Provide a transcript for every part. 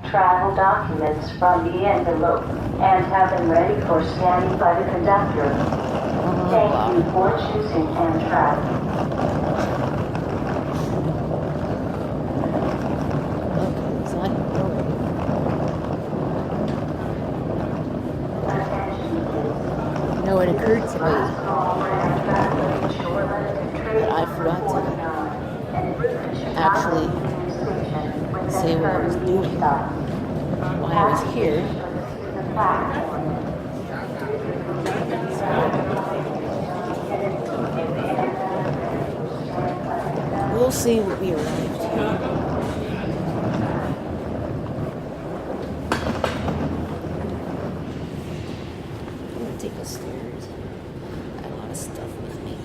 travel documents from the envelope and have them ready for scanning by the conductor. Thank you for choosing Amtrak. No, it occurred to me that I forgot to actually say what I was doing, why I was here. We'll see what we arrived here. I'm gonna take the stairs. I got a lot of stuff with me.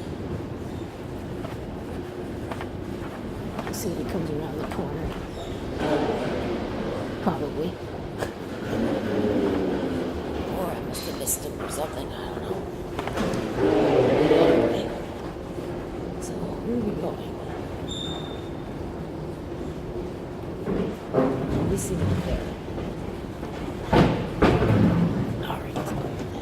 I'll see if it comes around the corner. Probably. Or I must have missed it or something, I don't know. Anyway. So, where are we going? Let me see them there. Alright, let's go with that.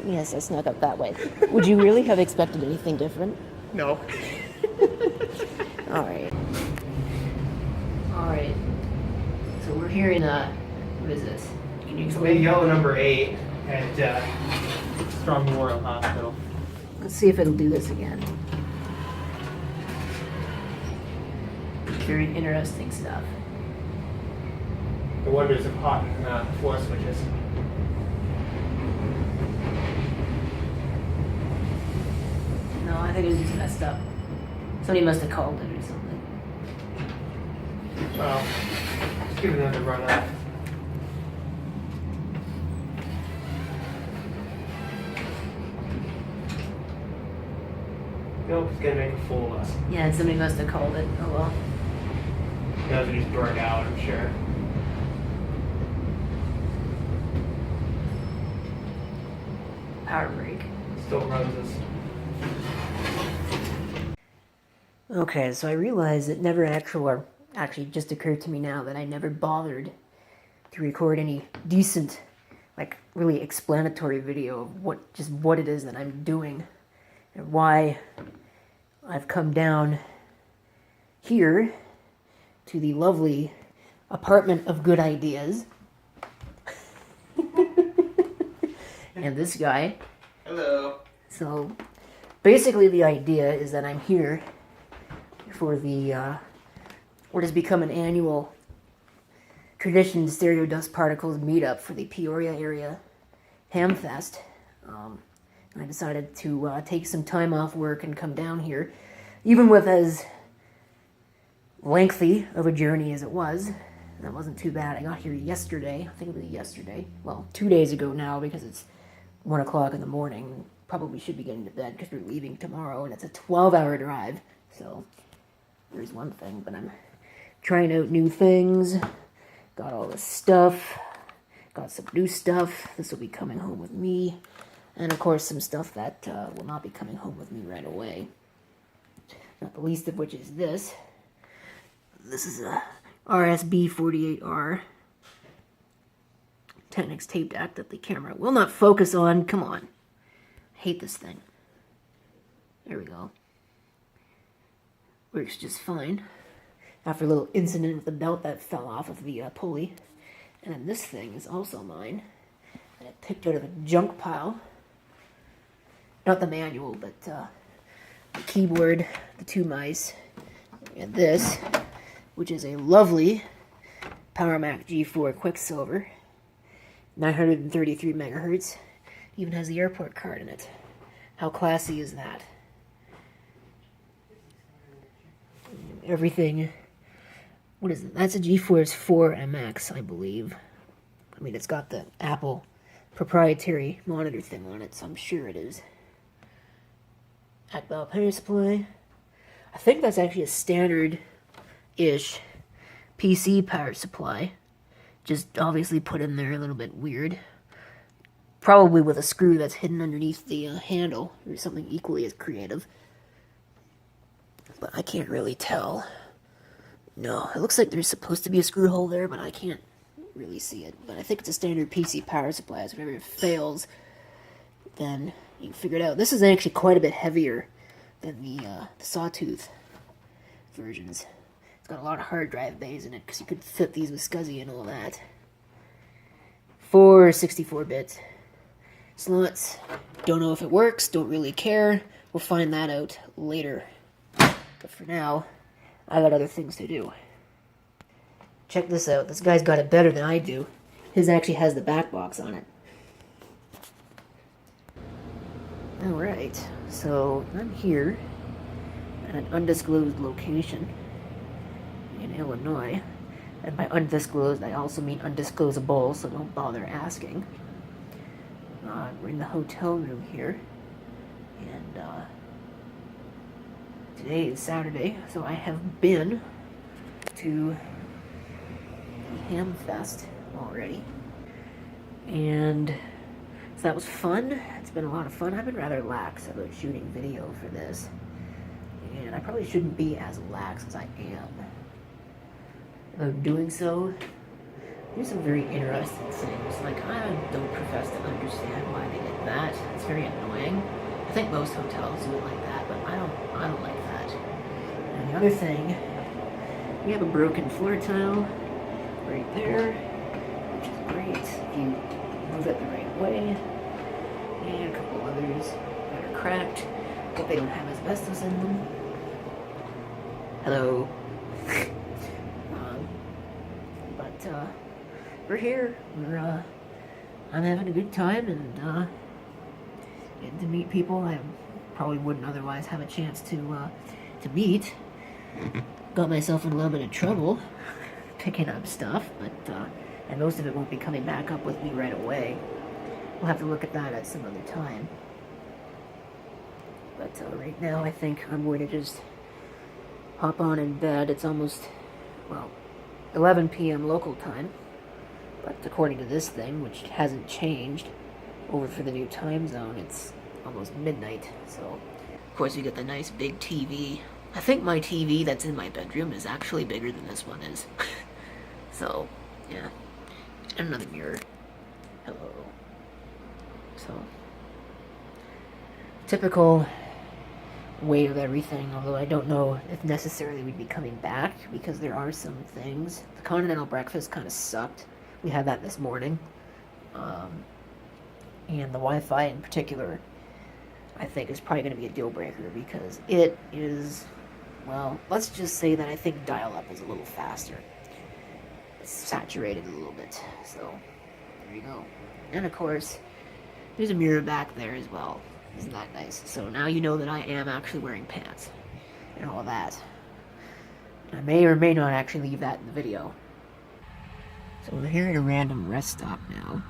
Yes, I snuck up that way. Would you really have expected anything different? No. Alright. Alright. So we're here in, what is this? Yellow number 8 at Strong Memorial Hospital. Let's see if it'll do this again. Very interesting stuff. The wonders of hot floor switches. No, I think it was just messed up. Somebody must have called it or something. Well, just give it another run up. Nope, it's gonna make a fool of us. Yeah, and somebody must have called it. Oh well. Those are just burned out, I'm sure. Power break. Still roses. Okay, so I realized it never actually just occurred to me now that I never bothered to record any decent, like really explanatory video of what it is that I'm doing and why I've come down here to the lovely apartment of good ideas. And this guy. Hello. So basically the idea is that I'm here for the what has become an annual tradition, Stereo Dust Particles meetup for the Peoria area Hamfest. I decided to take some time off work and come down here, even with as lengthy of a journey as it was. That wasn't too bad. I got here yesterday. I think it was yesterday. Well, 2 days ago now, because it's 1 o'clock in the morning. Probably should be getting to bed because we're leaving tomorrow, and it's a 12-hour drive. So there's one thing, but I'm trying out new things. Got all this stuff. Got some new stuff. This will be coming home with me. And of course some stuff that will not be coming home with me right away. Not the least of which is this. This is a RSB48R. Technics tape deck that the camera will not focus on. Come on. I hate this thing. There we go. Works just fine. After a little incident with the belt that fell off of the pulley. And then this thing is also mine. And I picked out of a junk pile. Not the manual, but the keyboard, the 2 mice, and this, which is a lovely PowerMac G4 Quicksilver. 933 megahertz. Even has the airport card in it. How classy is that? Everything. What is it? That's a GeForce 4 MX, I believe. I mean, it's got the Apple proprietary monitor thing on it, so I'm sure it is. Active power supply. I think that's actually a standard-ish PC power supply. Just obviously put in there a little bit weird. Probably with a screw that's hidden underneath the handle, or something equally as creative. But I can't really tell. No, it looks like there's supposed to be a screw hole there, but I can't really see it. But I think it's a standard PC power supply, so whenever it fails, then you can figure it out. This is actually quite a bit heavier than the Sawtooth versions. It's got a lot of hard drive bays in it, because you could fit these with SCSI and all that. 4 64-bit slots. Don't know if it works, don't really care. We'll find that out later. But for now, I got other things to do. Check this out. This guy's got it better than I do. His actually has the back box on it. Alright, so I'm here at an undisclosed location in Illinois. And by undisclosed, I also mean undisclosable, so don't bother asking. We're in the hotel room here. And today is Saturday, so I have been to the Ham Fest already. And so that was fun. It's been a lot of fun. I've been rather lax about shooting video for this. And I probably shouldn't be as lax as I am. About doing so, there's some very interesting things. Like, I don't profess to understand why they did that. It's very annoying. I think most hotels do it like that, but I don't like that. And the other thing, we have a broken floor tile right there, which is great if you move it the right way. And a couple others that are cracked, but they don't have asbestos in them. Hello. We're here. I'm having a good time and getting to meet people I probably wouldn't otherwise have a chance to meet. Got myself in a little bit of trouble picking up stuff, but and most of it won't be coming back up with me right away. We'll have to look at that at some other time. But right now, I think I'm going to just hop on in bed. It's almost, well, 11 p.m. local time, but according to this thing, which hasn't changed over for the new time zone, it's almost midnight. So, of course, you get the nice big TV. I think my TV that's in my bedroom is actually bigger than this one is. So, yeah. And another mirror. Hello. So, typical way of everything, although I don't know if necessarily we'd be coming back, because there are some things. The continental breakfast kind of sucked. We had that this morning. And the Wi-Fi in particular, I think, is probably going to be a deal breaker, because it is, well, let's just say that I think dial-up is a little faster. It's saturated a little bit, so there you go. And of course, there's a mirror back there as well. Isn't that nice? So now you know that I am actually wearing pants and all that. I may or may not actually leave that in the video. So we're here at a random rest stop now.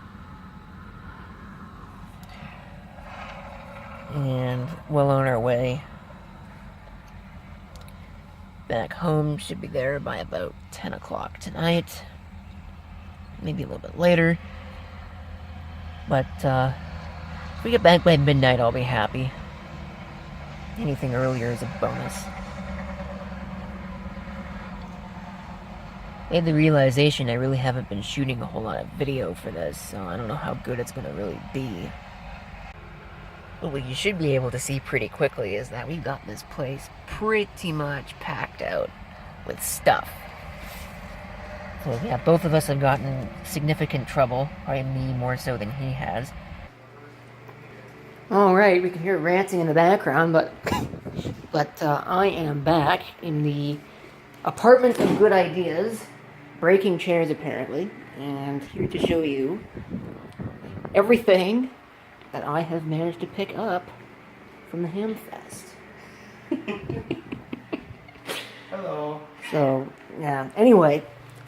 And well on our way back home. Should be there by about 10 o'clock tonight. Maybe a little bit later. But, if we get back by midnight, I'll be happy. Anything earlier is a bonus. I had the realization I really haven't been shooting a whole lot of video for this, so I don't know how good it's going to really be. what you should be able to see pretty quickly is that we got this place pretty much packed out with stuff. So yeah, both of us have gotten significant trouble, probably me more so than he has. Alright, we can hear ranting in the background, but I am back in the apartment of good ideas, breaking chairs apparently, and here to show you everything that I have managed to pick up from the Hamfest. Hello. So, yeah. Anyway,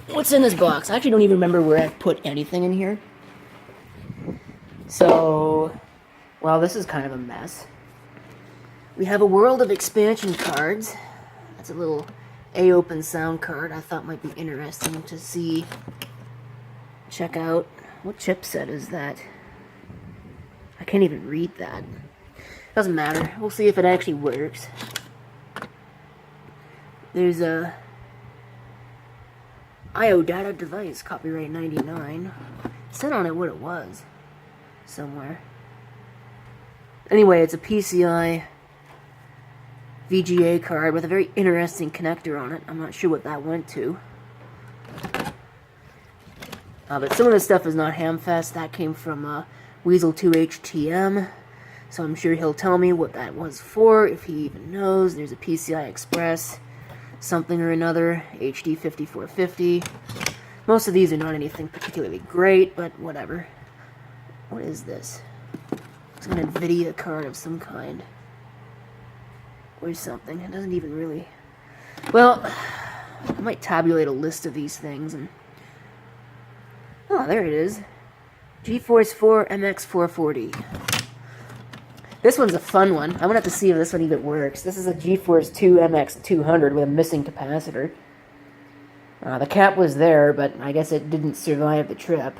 what's in this box? I actually don't even remember where I put anything in here. So, well, this is kind of a mess. We have a World of Expansion cards. That's a little A-Open sound card I thought might be interesting to see. Check out. What chipset is that? I can't even read that. Doesn't matter. We'll see if it actually works. There's a I/O data device, copyright 99. It said on it what it was. Somewhere. Anyway, it's a PCI VGA card with a very interesting connector on it. I'm not sure what that went to. But some of the stuff is not Hamfest. That came from Weasel 2HTM. So I'm sure he'll tell me what that was for, if he even knows. There's a PCI Express, something or another, HD 5450. Most of these are not anything particularly great, but whatever. What is this? It's an NVIDIA card of some kind. Or something. It doesn't even really... Well, I might tabulate a list of these things and... Oh, there it is. GeForce 4 MX440. This one's a fun one. I'm gonna have to see if this one even works. This is a GeForce 2 MX200 with a missing capacitor. The cap was there, but I guess it didn't survive the trip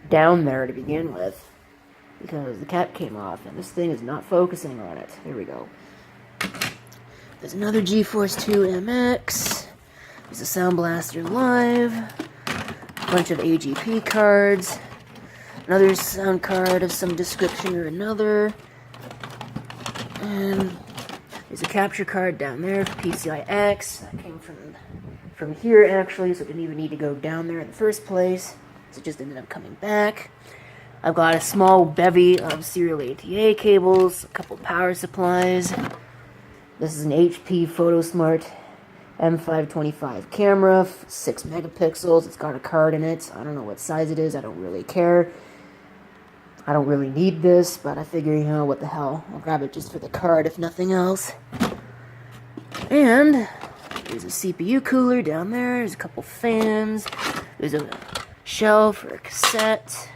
down there to begin with, because the cap came off, and this thing is not focusing on it. Here we go. There's another GeForce 2 MX. There's a Sound Blaster Live. A bunch of AGP cards. Another sound card of some description or another. And there's a capture card down there for PCI X. That came from here, actually, so it didn't even need to go down there in the first place. So it just ended up coming back. I've got a small bevy of serial ATA cables, a couple power supplies. This is an HP PhotoSmart M525 camera, 6 megapixels. It's got a card in it. I don't know what size it is. I don't really care. I don't really need this, but I figure, you know, what the hell. I'll grab it just for the card, if nothing else. And there's a CPU cooler down there. There's a couple fans. There's a shell for a cassette.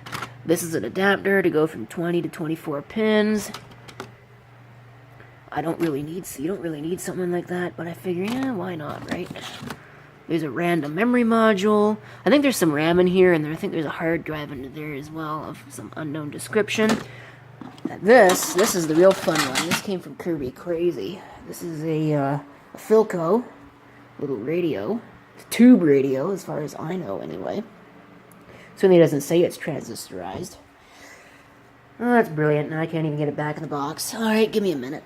This is an adapter to go from 20 to 24 pins. You don't really need something like that, but I figure, yeah, why not, right? There's a random memory module. I think there's some RAM in here, and I think there's a hard drive under there as well of some unknown description. And this is the real fun one. This came from Kirby Crazy. This is a Philco little radio. It's a tube radio, as far as I know, anyway. Certainly doesn't say it's transistorized. Oh, that's brilliant. Now I can't even get it back in the box. Alright, give me a minute.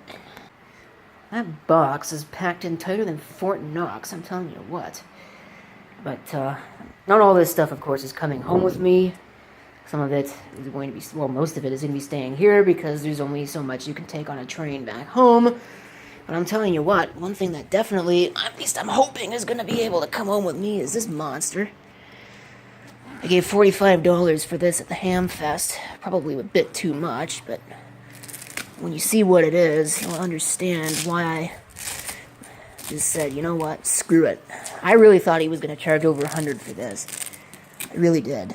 That box is packed in tighter than Fort Knox, I'm telling you what. But, not all this stuff, of course, is coming home with me. Some of it is going to be, well, most of it is going to be staying here because there's only so much you can take on a train back home. But I'm telling you what, one thing that definitely, at least I'm hoping, is going to be able to come home with me is this monster. I gave $45 for this at the Hamfest. Probably a bit too much, but when you see what it is, you'll understand why I just said, you know what, screw it. I really thought he was going to charge over $100 for this. I really did.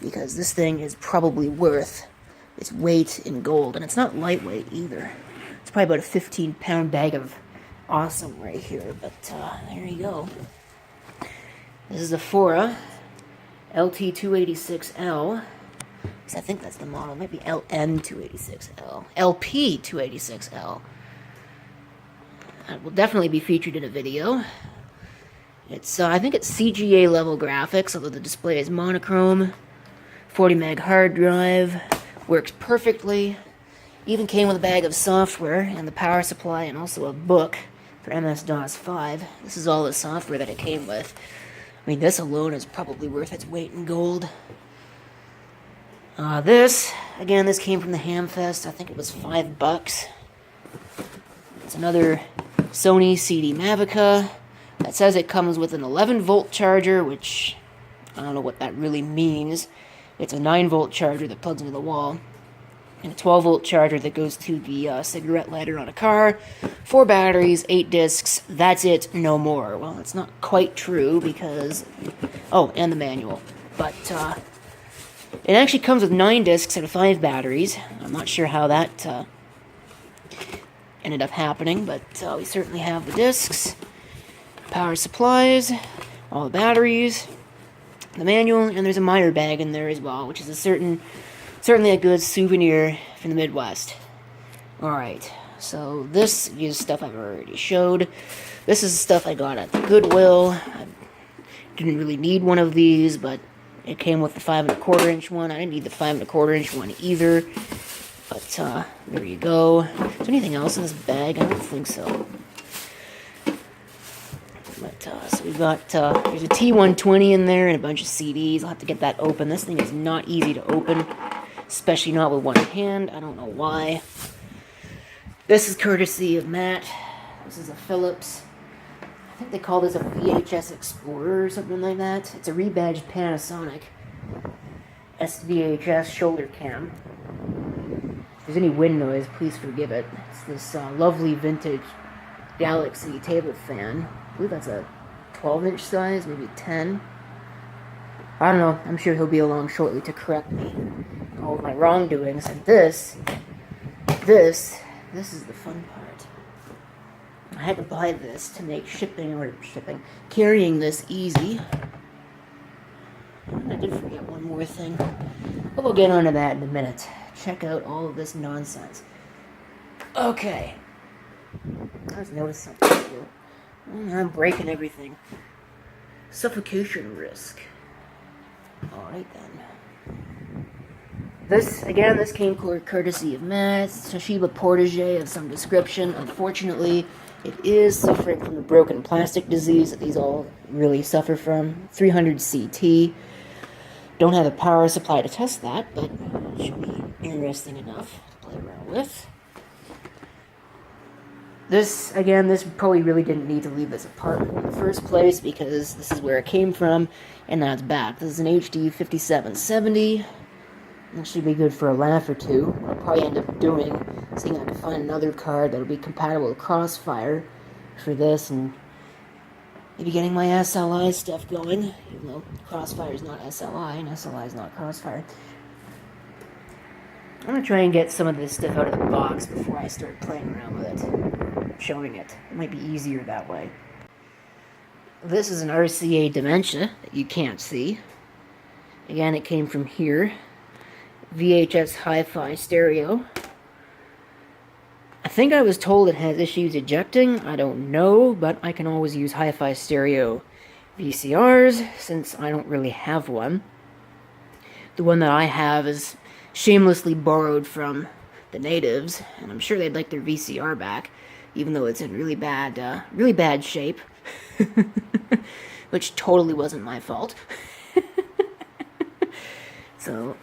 Because this thing is probably worth its weight in gold, and it's not lightweight either. It's probably about a 15-pound bag of awesome right here, but there you go. This is a Fora LT286L. I think that's the model. It might be LN286L. LP286L. That will definitely be featured in a video. It's, I think it's CGA level graphics, although the display is monochrome. 40 meg hard drive. Works perfectly. Even came with a bag of software and the power supply and also a book for MS-DOS 5. This is all the software that it came with. I mean, this alone is probably worth its weight in gold. This came from the Hamfest. I think it was $5. It's another Sony CD Mavica that says it comes with an 11-volt charger, which I don't know what that really means. It's a 9-volt charger that plugs into the wall, and a 12-volt charger that goes to the cigarette lighter on a car. 4 batteries, 8 discs, that's it, no more. Well, it's not quite true because... Oh, and the manual. But, it actually comes with 9 discs and 5 batteries. I'm not sure how that ended up happening, but we certainly have the discs, power supplies, all the batteries, the manual, and there's a miter bag in there as well, which is certainly a good souvenir from the Midwest. Alright, so this is stuff I've already showed. This is stuff I got at the Goodwill. I didn't really need one of these, but it came with the 5 1/4 inch one. I didn't need the 5 1/4 inch one either. But, there you go. Is there anything else in this bag? I don't think so. But, so we've got, there's a T120 in there and a bunch of CDs. I'll have to get that open. This thing is not easy to open, especially not with one hand. I don't know why. This is courtesy of Matt. This is a Philips. I think they call this a VHS Explorer or something like that. It's a rebadged Panasonic SVHS shoulder cam. If there's any wind noise, please forgive it. It's this lovely vintage Galaxy table fan. I believe that's a 12-inch size, maybe 10. I don't know. I'm sure he'll be along shortly to correct me all of my wrongdoings. And this is the fun part. I had to buy this to make carrying this easy. I did forget one more thing, but we'll get onto that in a minute. Check out all of this nonsense. Okay. I just noticed something here. I'm breaking everything. Suffocation risk. Alright then. This came courtesy of Matt. Toshiba protege of some description. Unfortunately, it is suffering from the broken plastic disease that these all really suffer from. 300 CT. Don't have a power supply to test that, but it should be interesting enough to play around with. This probably really didn't need to leave this apartment in the first place because this is where it came from, and now it's back. This is an HD 5770. That should be good for a laugh or two. What I'll probably end up doing, seeing I can find another card that'll be compatible with Crossfire for this, and maybe getting my SLI stuff going, even though Crossfire is not SLI, and SLI is not Crossfire. I'm going to try and get some of this stuff out of the box before I start playing around with it, showing it. It might be easier that way. This is an RCA Dementia that you can't see. Again, it came from here. VHS Hi-Fi stereo. I think I was told it has issues ejecting. I don't know, but I can always use Hi-Fi stereo VCRs since I don't really have one. The one that I have is shamelessly borrowed from the natives, and I'm sure they'd like their VCR back, even though it's in really bad shape, which totally wasn't my fault. So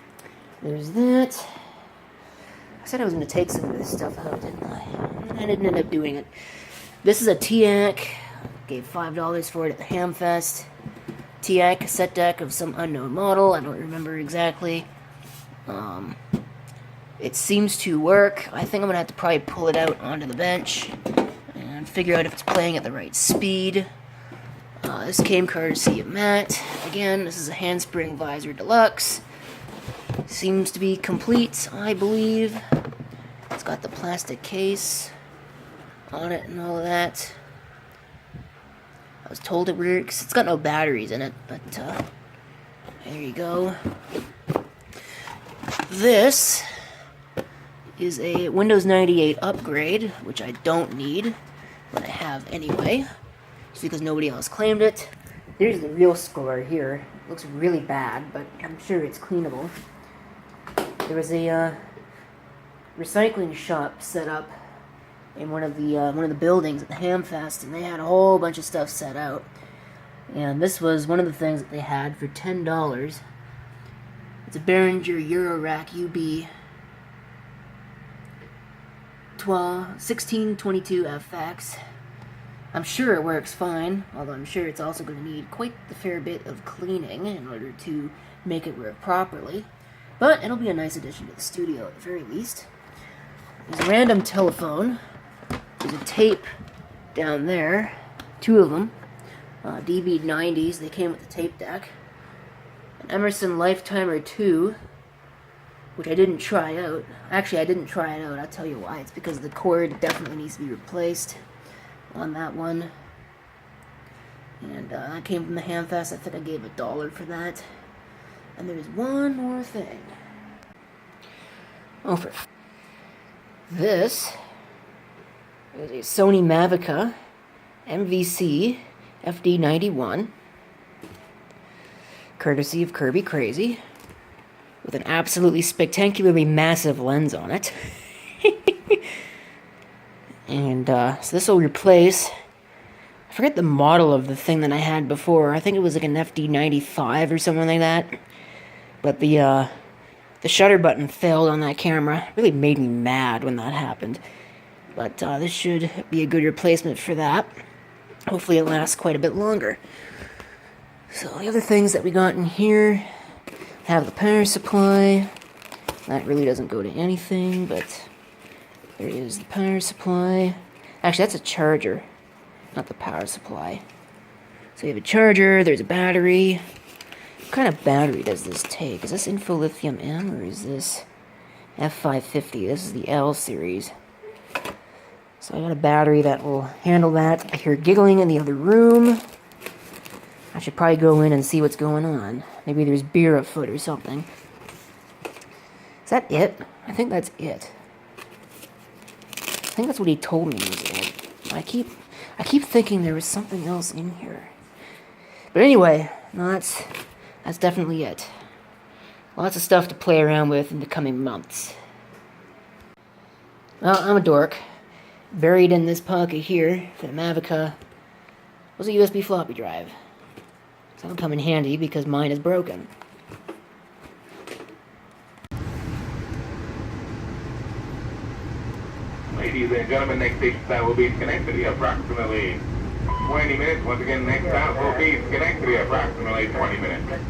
there's that. I said I was going to take some of this stuff out, didn't I? And I didn't end up doing it. This is a TIAC. Gave $5 for it at the Hamfest. TIAC cassette deck of some unknown model. I don't remember exactly. It seems to work. I think I'm going to have to probably pull it out onto the bench and figure out if it's playing at the right speed. This came courtesy of Matt. Again, this is a handspring visor deluxe. Seems to be complete, I believe. It's got the plastic case on it and all of that. I was told it works. It's got no batteries in it, but there you go. This is a Windows 98 upgrade, which I don't need, but I have anyway, just because nobody else claimed it. There's the real score here. It looks really bad, but I'm sure it's cleanable. There was a recycling shop set up in one of the buildings at the Hamfest, and they had a whole bunch of stuff set out. And this was one of the things that they had for $10. It's a Behringer Eurorack UB 1622 FX. I'm sure it works fine, although I'm sure it's also going to need quite the fair bit of cleaning in order to make it work properly. But it'll be a nice addition to the studio at the very least. There's a random telephone. There's a tape down there. 2 of them. DB90s. They came with the tape deck. An Emerson Lifetimer 2, which I didn't try out. Actually, I didn't try it out. I'll tell you why. It's because the cord definitely needs to be replaced on that one. And that came from the Hamfest. I think I gave $1 for that. And there's one more thing. Oh, this is a Sony Mavica MVC FD91, courtesy of Kirby Crazy, with an absolutely spectacularly massive lens on it. And so this will replace, I forget the model of the thing that I had before. I think it was like an FD95 or something like that. But the shutter button failed on that camera. It really made me mad when that happened. But this should be a good replacement for that. Hopefully it lasts quite a bit longer. So the other things that we got in here have the power supply. That really doesn't go to anything, but there is the power supply. Actually, that's a charger, not the power supply. So you have a charger, there's a battery. What kind of battery does this take? Is this Info Lithium M or is this F550? This is the L series. So I got a battery that will handle that. I hear giggling in the other room. I should probably go in and see what's going on. Maybe there's beer afoot or something. Is that it? I think that's it. I think that's what he told me was it. I keep thinking there was something else in here. But anyway, no, that's definitely it. Lots of stuff to play around with in the coming months. Well, I'm a dork. Buried in this pocket here for the Mavica was a USB floppy drive. So that'll come in handy because mine is broken. Ladies and gentlemen, next station stop will be Schenectady, approximately 20 minutes. Once again, next stop will be Schenectady, approximately 20 minutes.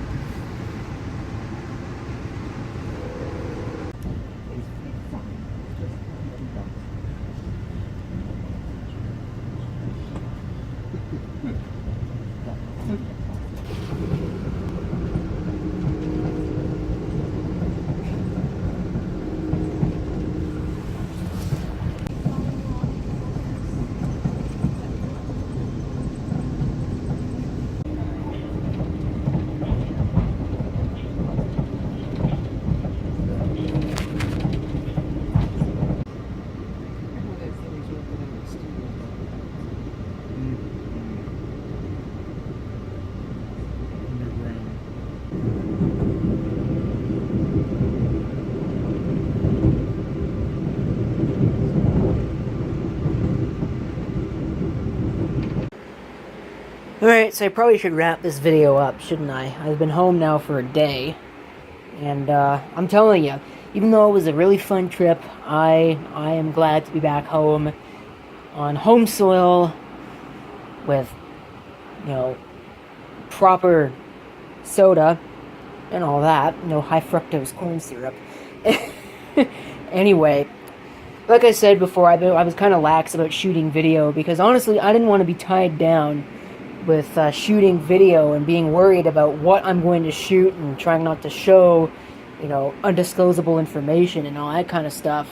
Alright, so I probably should wrap this video up, shouldn't I? I've been home now for a day, and I'm telling you, even though it was a really fun trip, I am glad to be back home on home soil with, you know, proper soda and all that, no high fructose corn syrup. Anyway, like I said before, I was kind of lax about shooting video because honestly, I didn't want to be tied down with shooting video and being worried about what I'm going to shoot and trying not to show, you know, undisclosable information and all that kind of stuff.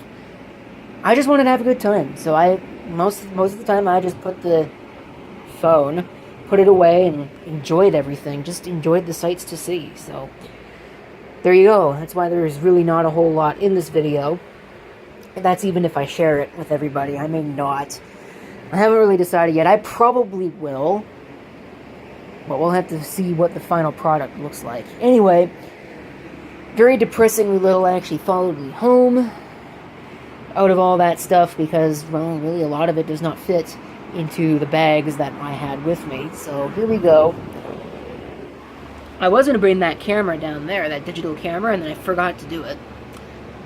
I just wanted to have a good time, so most of the time I just put the phone, put it away, and enjoyed everything. Just enjoyed the sights to see. So there you go. That's why there's really not a whole lot in this video. And that's even if I share it with everybody. I may not. I haven't really decided yet. I probably will. But we'll have to see what the final product looks like. Anyway, very depressingly little actually followed me home out of all that stuff because, well, really a lot of it does not fit into the bags that I had with me. So here we go. I was going to bring that camera down there, that digital camera, and then I forgot to do it.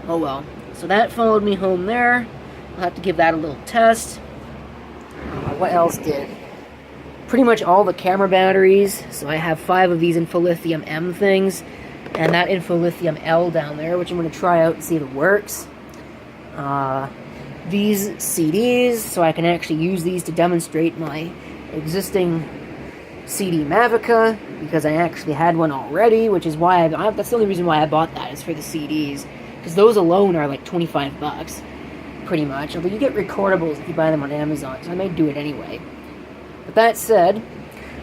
Oh well. So that followed me home there. I'll have to give that a little test. What else did? Pretty much all the camera batteries. So I have 5 of these Infolithium M things, and that Infolithium L down there, which I'm going to try out and see if it works. These CDs, so I can actually use these to demonstrate my existing CD Mavica, because I actually had one already, which is why that's the only reason why I bought that, is for the CDs, because those alone are like 25 bucks, pretty much, although you get recordables if you buy them on Amazon, so I may do it anyway. But that said,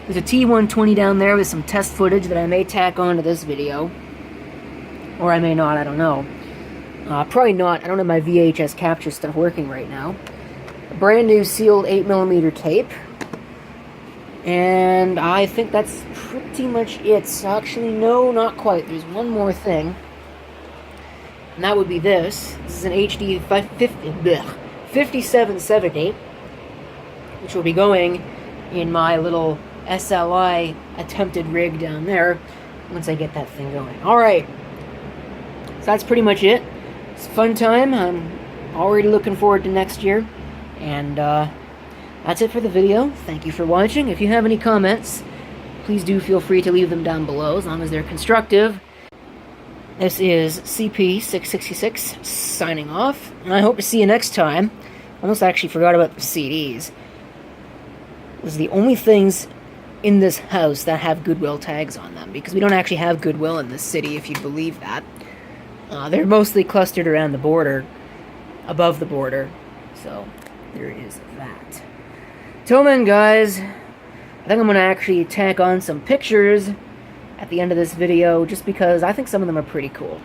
there's a T120 down there with some test footage that I may tack onto this video, or I may not, I don't know. Probably not, I don't have my VHS capture stuff working right now. A brand new sealed 8mm tape. And I think that's pretty much it. Actually, no, not quite. There's one more thing. And that would be this. This is an HD 5770, which will be going in my little SLI attempted rig down there once I get that thing going. Alright. So that's pretty much it. It's a fun time. I'm already looking forward to next year. And that's it for the video. Thank you for watching. If you have any comments, please do feel free to leave them down below, as long as they're constructive. This is CP666 signing off, and I hope to see you next time. I almost actually forgot about the CDs. Those are the only things in this house that have Goodwill tags on them, because we don't actually have Goodwill in this city, if you believe that. They're mostly clustered around the border, above the border, so there is that. Till then, guys, I think I'm going to actually tack on some pictures at the end of this video, just because I think some of them are pretty cool.